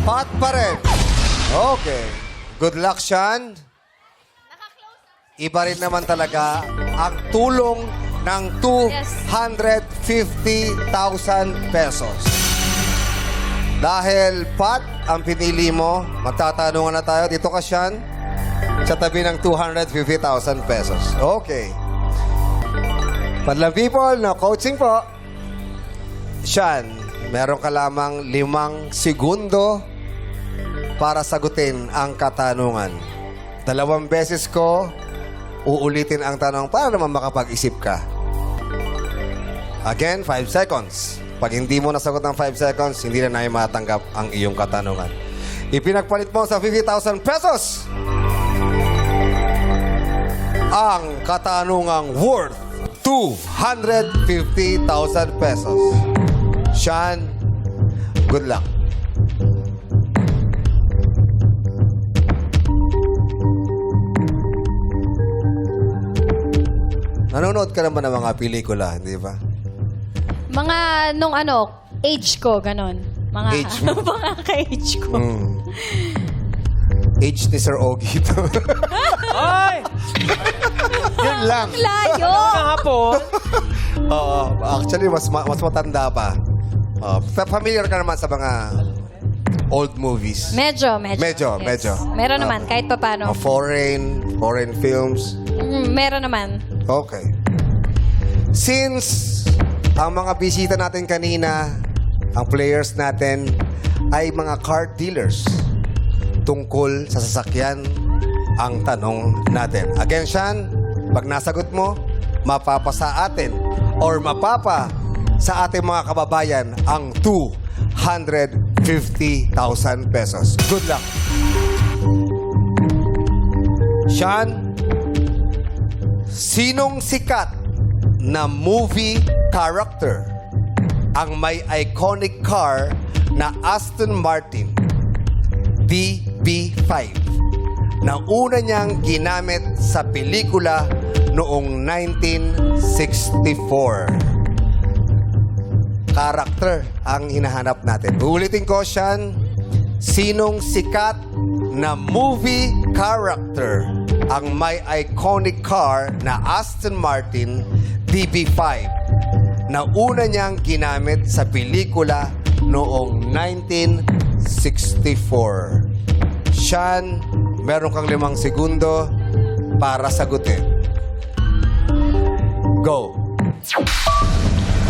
Pat pa rin. Okay. Good luck, Sean. Iba rin naman talaga ang tulong ng 250,000 pesos. Dahil Pat ang pinili mo, magtatanungan na tayo. Dito ka, Sean, sa tabi ng 250,000 pesos. Okay. Padlang people, no coaching po. Sean, meron ka lamang 5 segundo para sagutin ang katanungan. 2 beses ko uulitin ang tanong para naman makapag-isip ka. Again, 5 seconds. Pag hindi mo nasagot ng 5 seconds, hindi na namin matanggap ang iyong katanungan. Ipinagpalit mo sa 50,000 pesos ang katanungang worth 250,000 pesos. Sean, good luck. Nanonood ka naman ng mga pelikula, hindi ba? Mga nung age ko, ganon. Mga, Age mo? mga ka-age ko. Age ni Sir Ogie ito. Ay! Yun lang. Layo! Kahapon? Oo. Actually, mas matanda pa. Familiar ka naman sa mga old movies. Medyo. Medyo. Meron naman, kahit pa paano. Foreign films. Meron naman. Okay. Since ang mga bisita natin kanina, ang players natin, ay mga car dealers tungkol sa sasakyan ang tanong natin. Again, Sean, pag nasagot mo, mapapa sa atin or mapapa sa ating mga kababayan ang 250,000 pesos. Good luck. Sean, sinong sikat na movie character ang may iconic car na Aston Martin DB5 na una niyang ginamit sa pelikula noong 1964? Character ang hinahanap natin. Uulitin ko, Sean. Sinong sikat na movie character ang may iconic car na Aston Martin DB5 na una niyang ginamit sa pelikula noong 1964? Sean, meron kang 5 segundo para sagutin. Go.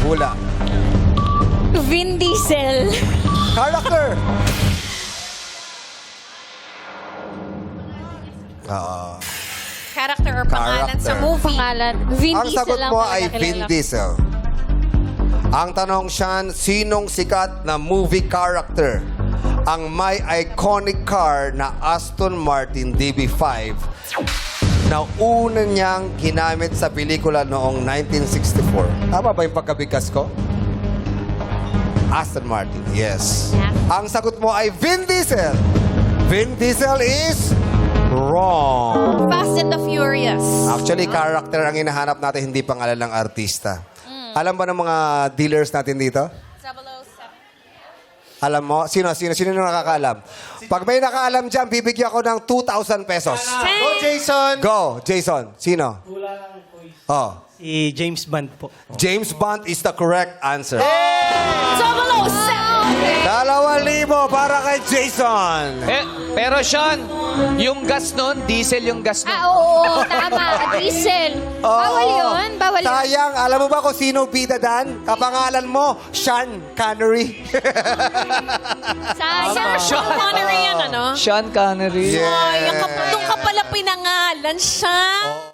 Hula. Vin Diesel. Character. Character or pangalan sa Character. movie. Pangalan. Vin Ang Diesel sagot lang mo talaga ay kilala Vin ko. Diesel. Ang tanong, Sean, sinong sikat na movie character ang may iconic car na Aston Martin DB5 na una niyang ginamit sa pelikula noong 1964? Tama ba yung pagkabigkas ko? Aston Martin, yes. Ang sagot mo ay Vin Diesel. Vin Diesel is wrong. Fast and the Furious. Actually, character ang hinahanap natin, hindi pangalan ng artista. Alam ba ng mga dealers natin dito? 007. Alam mo? Sino yung nakakaalam? Pag may nakaalam dyan, bibigyan ko ng 2,000 pesos. Go, Jason! Go, Jason. Sino? Oh. Si James Bond po. James Bond is the correct answer. 007. 2,000 para kay Jason. Pero Sean, yung gas nun, diesel yung gas nun. Oo, tama. Diesel. Bawal yun. Sayang, alam mo ba kung sino bida dan? Kapangalan mo, Sean Connery. Sayang. Sean Connery yan, ano? Sean Connery. Yeah. Ay, doon ka pala pinangalan siya.